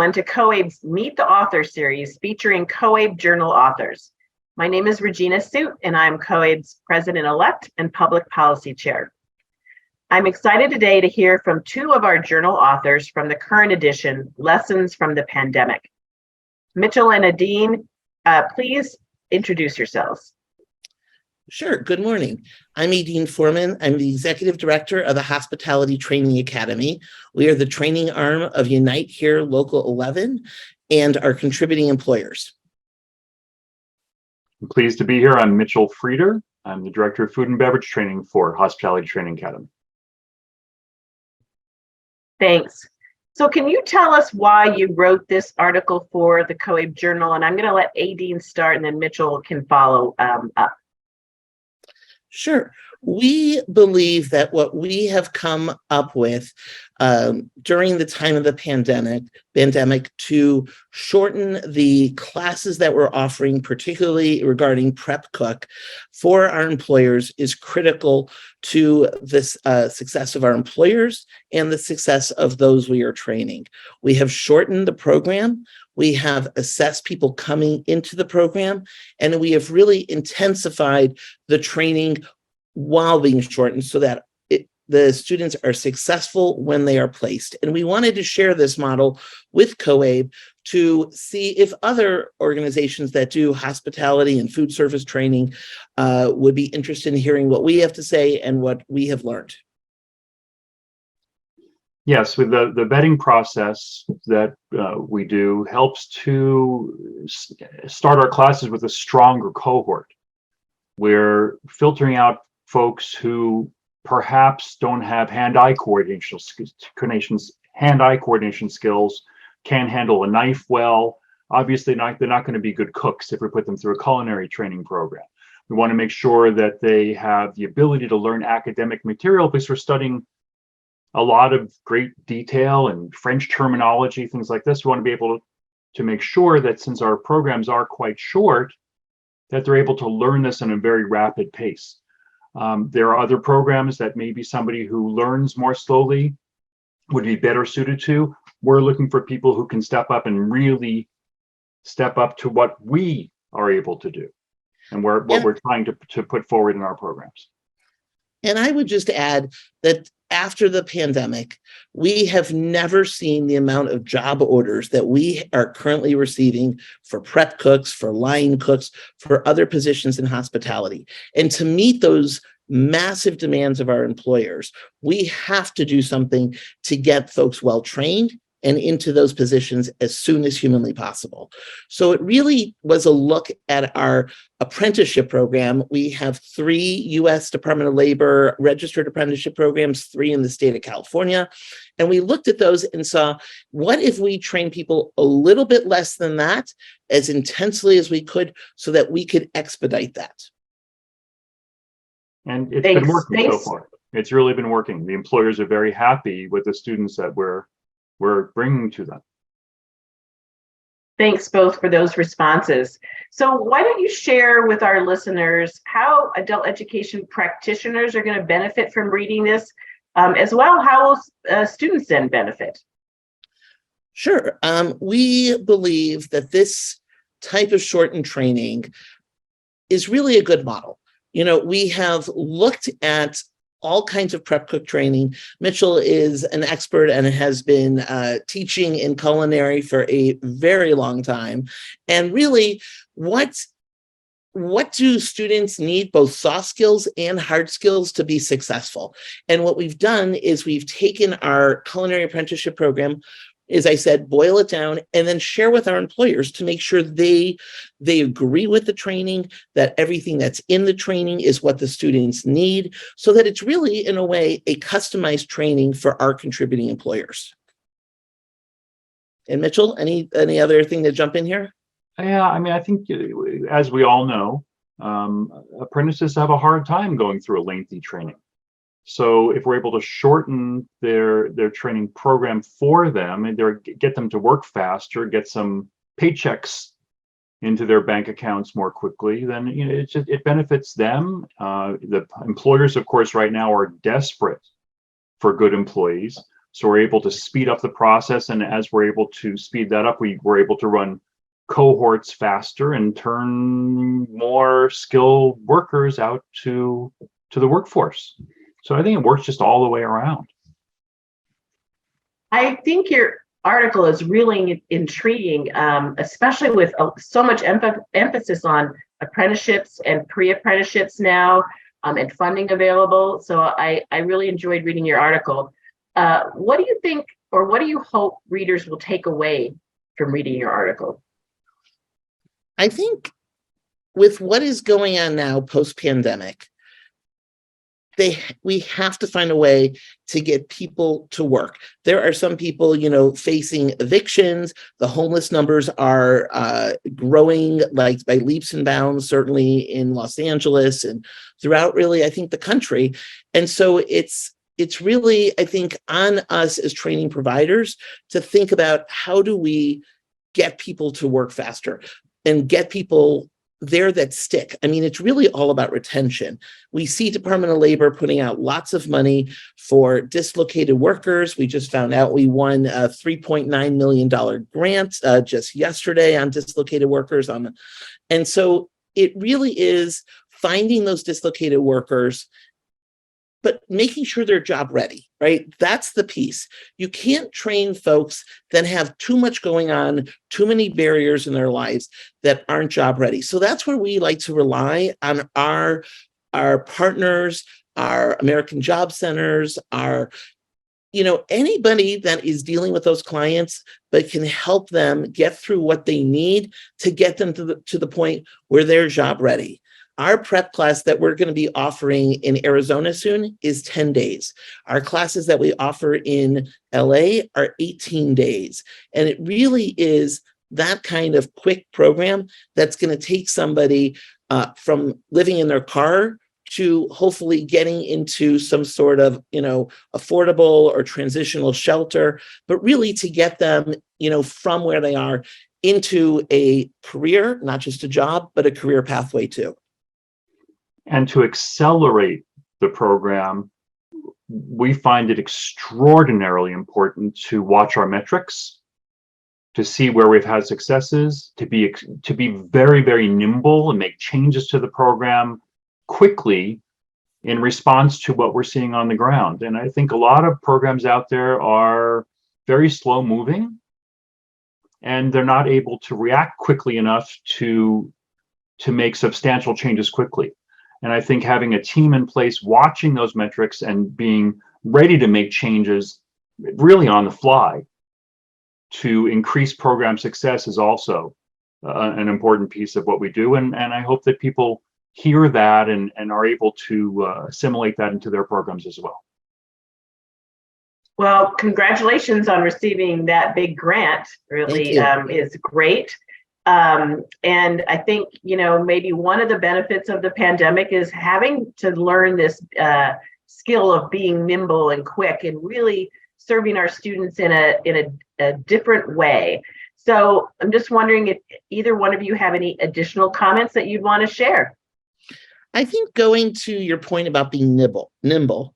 everyone to COABE's Meet the Author series featuring COABE Journal authors. My name is Regina Suit, and I'm COABE's President-elect and Public Policy Chair. I'm excited today to hear from two of our journal authors from the current edition, Lessons from the Pandemic. Mitchell and Adine, please introduce yourselves. Sure. Good morning. I'm Adine Forman. I'm the Executive Director of the Hospitality Training Academy. We are the training arm of Unite Here Local 11 and our contributing employers. I'm pleased to be here. I'm Mitchell Frieder. I'm the Director of Food and Beverage Training for Hospitality Training Academy. Thanks. So can you tell us why you wrote this article for the COABE Journal? And I'm going to let Adine start and then Mitchell can follow up. Sure. We believe that what we have come up with during the time of the pandemic to shorten the classes that we're offering, particularly regarding prep cook for our employers, is critical to this success of our employers and the success of those we are training. We have shortened the program. We have assessed people coming into the program, and we have really intensified the training while being shortened so that the students are successful when they are placed. And we wanted to share this model with COABE to see if other organizations that do hospitality and food service training would be interested in hearing what we have to say and what we have learned. Yes, with the vetting process that we do helps to start our classes with a stronger cohort. We're filtering out folks who perhaps don't have hand-eye coordination skills, can't handle a knife well. Obviously, they're not going to be good cooks if we put them through a culinary training program. We want to make sure that they have the ability to learn academic material because we're studying a lot of great detail and French terminology, things like this. We want to be able to make sure that since our programs are quite short, that they're able to learn this in a very rapid pace. There are other programs that maybe somebody who learns more slowly would be better suited to. We're looking for people who can step up and really step up to what we are able to do and what we're trying to put forward in our programs. And I would just add that after the pandemic, we have never seen the amount of job orders that we are currently receiving for prep cooks, for line cooks, for other positions in hospitality. And to meet those massive demands of our employers, we have to do something to get folks well trained and into those positions as soon as humanly possible. So it really was a look at our apprenticeship program. We have 3 U.S. Department of Labor registered apprenticeship programs, 3 in the state of California. And we looked at those and saw, what if we train people a little bit less than that, as intensely as we could, so that we could expedite that? And it's been working so far. It's really been working. The employers are very happy with the students that we're bringing to them. Thanks both for those responses. So why don't you share with our listeners how adult education practitioners are going to benefit from reading this, as well how will students then benefit? Sure. We believe that this type of shortened training is really a good model. You know, we have looked at all kinds of prep cook training. Mitchell is an expert and has been teaching in culinary for a very long time. And really, what do students need, both soft skills and hard skills, to be successful? And what we've done is we've taken our culinary apprenticeship program, as I said, boil it down, and then share with our employers to make sure they agree with the training, that everything that's in the training is what the students need, so that it's really, in a way, a customized training for our contributing employers. And Mitchell, any other thing to jump in here? Yeah, I mean, I think, as we all know, apprentices have a hard time going through a lengthy training. So if we're able to shorten their training program for them and get them to work faster, get some paychecks into their bank accounts more quickly, then it benefits them. The employers, of course, right now are desperate for good employees. So we're able to speed up the process. And as we're able to speed that up, we're able to run cohorts faster and turn more skilled workers out to the workforce. So I think it works just all the way around. I think your article is really intriguing, especially with so much emphasis on apprenticeships and pre-apprenticeships now, and funding available. So I really enjoyed reading your article. What do you think, or what do you hope readers will take away from reading your article? I think with what is going on now post-pandemic, we have to find a way to get people to work. There are some people, facing evictions. The homeless numbers are growing like by leaps and bounds, certainly in Los Angeles and throughout really, I think, the country. And so it's really, I think, on us as training providers to think about how do we get people to work faster and get people there that stick. I mean, it's really all about retention. We see Department of Labor putting out lots of money for dislocated workers. We just found out we won a $3.9 million grant just yesterday on dislocated workers. And so it really is finding those dislocated workers, but making sure they're job ready, right? That's the piece. You can't train folks that have too much going on, too many barriers in their lives that aren't job ready. So that's where we like to rely on our partners, our American Job Centers, anybody that is dealing with those clients, but can help them get through what they need to get them to the point where they're job ready. Our prep class that we're going to be offering in Arizona soon is 10 days. Our classes that we offer in LA are 18 days. And it really is that kind of quick program that's going to take somebody from living in their car to hopefully getting into some sort of, affordable or transitional shelter, but really to get them, from where they are into a career, not just a job, but a career pathway too. And to accelerate the program, we find it extraordinarily important to watch our metrics, to see where we've had successes, to be very, very nimble and make changes to the program quickly in response to what we're seeing on the ground. And I think a lot of programs out there are very slow moving, and they're not able to react quickly enough to make substantial changes quickly. And I think having a team in place, watching those metrics and being ready to make changes really on the fly to increase program success is also an important piece of what we do. And I hope that people hear that and are able to assimilate that into their programs as well. Well, congratulations on receiving that big grant. Really is great. And I think, maybe one of the benefits of the pandemic is having to learn this skill of being nimble and quick and really serving our students in a different way. So I'm just wondering if either one of you have any additional comments that you'd want to share. I think going to your point about being nimble,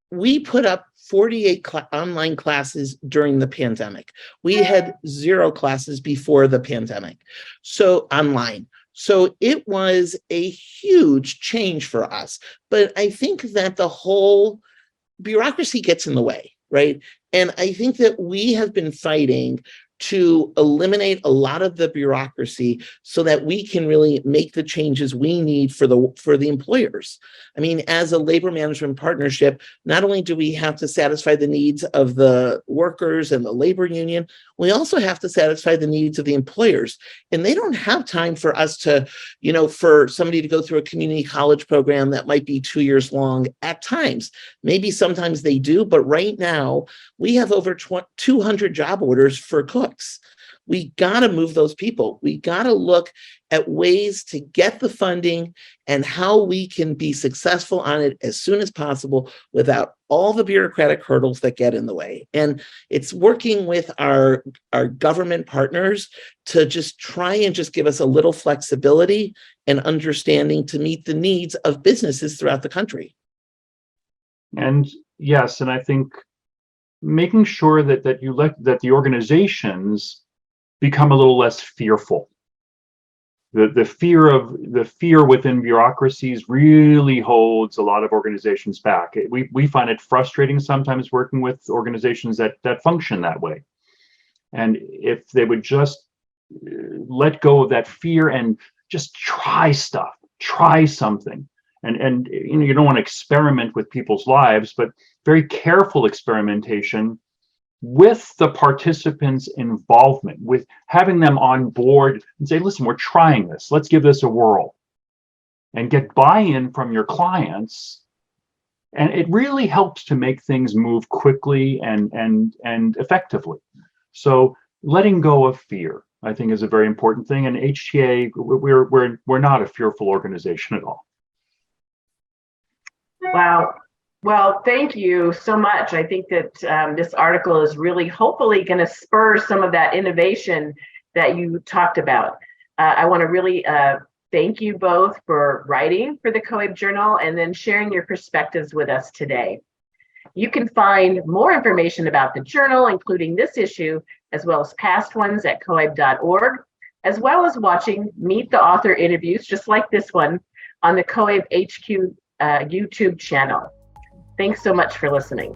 we put up 48 online classes during the pandemic. We had 0 classes before the pandemic, so online. So it was a huge change for us. But I think that the whole bureaucracy gets in the way, right? And I think that we have been fighting to eliminate a lot of the bureaucracy so that we can really make the changes we need for the employers. I mean, as a labor management partnership, not only do we have to satisfy the needs of the workers and the labor union, we also have to satisfy the needs of the employers. And they don't have time for us to, for somebody to go through a community college program that might be 2 years long at times. Maybe sometimes they do, but right now we have over 200 job orders for cooks. We got to move those people. We got to look at ways to get the funding and how we can be successful on it as soon as possible without all the bureaucratic hurdles that get in the way. And it's working with our government partners to just try and just give us a little flexibility and understanding to meet the needs of businesses throughout the country. And yes, and I think making sure that the organizations become a little less fearful. The fear within bureaucracies really holds a lot of organizations back. We find it frustrating sometimes working with organizations that function that way. And if they would just let go of that fear and just try stuff, try something. And you don't want to experiment with people's lives, but very careful experimentation with the participants' involvement, with having them on board and say, listen, we're trying this, let's give this a whirl, and get buy-in from your clients. And it really helps to make things move quickly and effectively. So letting go of fear, I think, is a very important thing. And HTA, we're not a fearful organization at all. Wow. Well, thank you so much. I think that this article is really hopefully going to spur some of that innovation that you talked about. I want to really thank you both for writing for the COABE Journal and then sharing your perspectives with us today. You can find more information about the journal, including this issue, as well as past ones at coabe.org, as well as watching Meet the Author interviews, just like this one, on the COABE HQ YouTube channel. Thanks so much for listening.